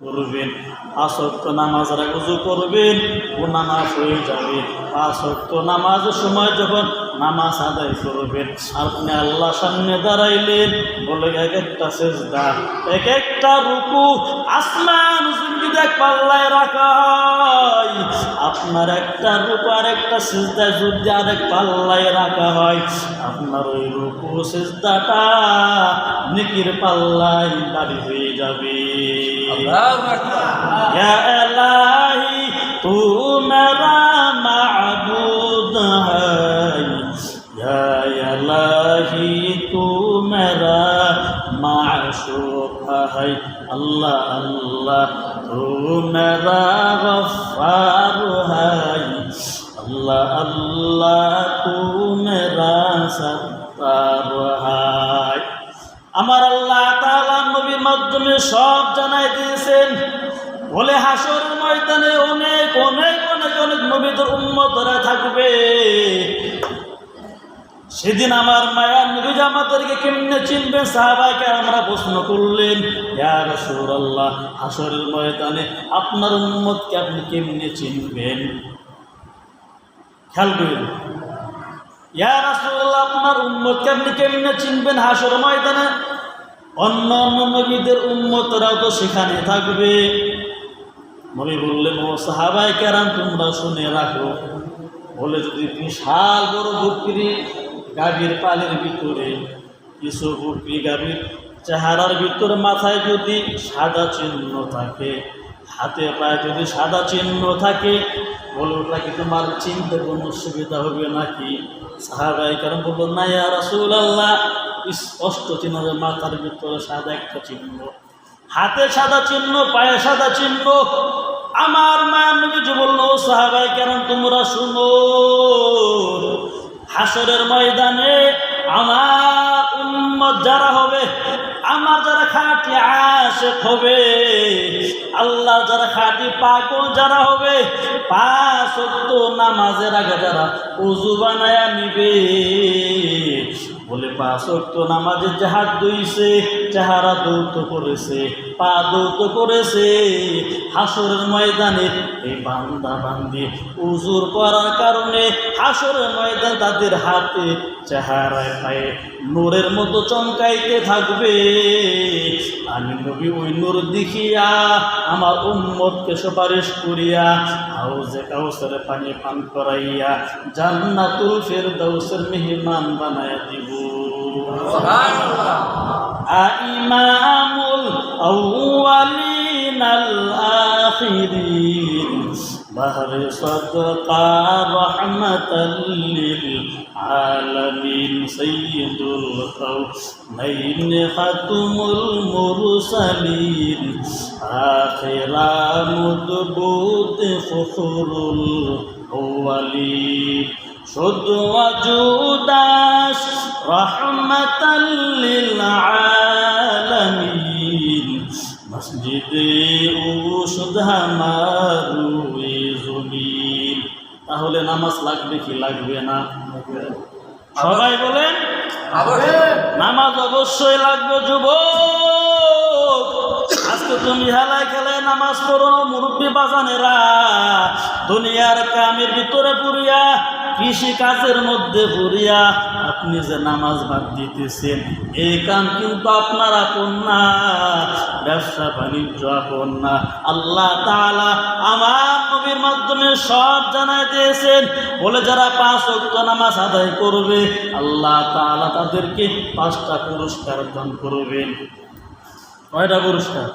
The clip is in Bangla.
করবেন। 5 ওয়াক্ত নামাজের আগে ওযু করবেন, গুনাহ মাফ হয়ে যাবে। 5 ওয়াক্ত নামাজের সময় যখন নামাজ আদায় করবেন, আপনি আল্লাহর সামনে দাঁড়াইলেন, বলে এক একটা সিজদা, এক একটা রুকু আসমান জমিন এক পাল্লায় রাখা হয়। আপনার একটা রুকু আর একটা সিজদা যদি আরেক পাল্লায় রাখা হয়, আপনার ওই রুকু সিজদাটা নেকির পাল্লায় দাঁড়ি হয়ে যাবে। ইয়া ইলাহি তু মেরা মাবুদ হাই, ইয়া ইলাহি তু মেরা মাশুক হাই, আল্লাহ আল্লাহ তু মেরা গফফার হাই, আল্লাহ আল্লাহ তু মেরা সত্তার হাই। আমার আল্লাহ তাআলা নবীর মাধ্যমে সব জানাই দিয়েছেন। বলে হাসরের ময়দানে অনেক অনেক অনেক অনেক নবীদের উম্মতরা থাকবে। সেদিন আমার মায়ার নবী আমাদেরকে কেমনে চিনবেন? সাহাবায়ে কেরামরা প্রশ্ন করলেন, ইয়া রাসূলুল্লাহ, হাসরের ময়দানে আপনার উম্মতকে আপনি কেমনে চিনবেন? খেয়াল করুন, ইয়া রাসূলুল্লাহ, আপনার উম্মতকে আপনি কেমনে চিনবেন হাসরের ময়দানে? অন্য অন্য নবীদের উম্মতরাও তো সেখানে থাকবে। নবী বললেন, ও সাহাবায়ে কেরাম, তোমরা শুনে রাখো। বলে যদি বিশাল বড় বকরি গাভীর পালের ভিতরে কিছু বকরি গাভীর চেহারার ভিতরে মাথায় যদি সাদা চিহ্ন থাকে, হাতে পায়ে যদি সাদা চিহ্ন থাকে, বলে ওটা কি তোমার চিনতে কোনো সুবিধা হবে নাকি? সাহাবায়ে কেরাম বলল, না ইয়া রাসূলুল্লাহ, স্পষ্ট চিহ্ন, মাথার ভিতরে সাদা একটা চিহ্ন, হাতে সাদা চিহ্ন, পায়ে সাদা চিহ্ন। আমার মায়ের নবীজি বলল, সাহাবায়ে কেরাম তোমরা শুনো, হাসরের ময়দানে আমার উম্মত যারা হবে, আমার যারা খাঁটি আশিক হবে, আল্লাহ যারা খাঁটি পাগল যারা হবে, 5 ওয়াক্ত নামাজের আগে যারা ওযু বানায়া নিবে, বলে 5 ওয়াক্ত নামাজের যে হাত ধুইছে, চেহারা ধৌত করেছে, পা ধৌত করেছে, হাসরের ময়দানে এই বান্দা বান্দি উজুর করার কারণে হাসরের ময়দান তাদের হাতে চেহারায় পায়ে নূরের মতো চমকাইতে থাকবে। আমি নবী ওই নূর দেখিয়া আমার উম্মতকে সুপারিশ করিয়া হাউজে কাউসারে পানি পান করাইয়া জান্নাতুল ফিরদাউসের মেহমান বানায়া দিব। সুবহানাল্লাহ। ইমামুল আউয়ালিন আল আখিরিন, বাহরে সাদকা রাহমাতাল লিল আলামিন, সাইয়্যিদুল কাউনাইন খাতুমুল মুরসালিন, আখিরা মুদবুত ফখরুল আউয়ালিন, শুদ্ধ ওয়াজুদাস রাহমাতাল লিল আলামিন, মসজিদে উশুদ হামারুই জমিন। তাহলে নামাজ লাগবে কি লাগবে না? সবাই বলেন নামাজ অবশ্যই লাগবে। যুবক, আজকে তুমি হেলায় খেলায় নামাজ পড়ো, মুরব্বী বাজানেরা দুনিয়ার কামের ভিতরে পুরিয়া, কৃষি কাজের মধ্যে পুরিয়া আপনি যে নামাজ বাদ দিতেছেন, এই কাম কিন্তু আপনার আপন না, ব্যবসা বাণিজ্য আপন না। আল্লাহ তাআলা আমার নবীর মাধ্যমে সব জানাই দিয়েছেন। বলে যারা 5 ওয়াক্ত নামাজ আদায় করবে, আল্লাহ তাআলা তাদেরকে 5টা পুরস্কার দান করবেন। কয়টা পুরস্কার?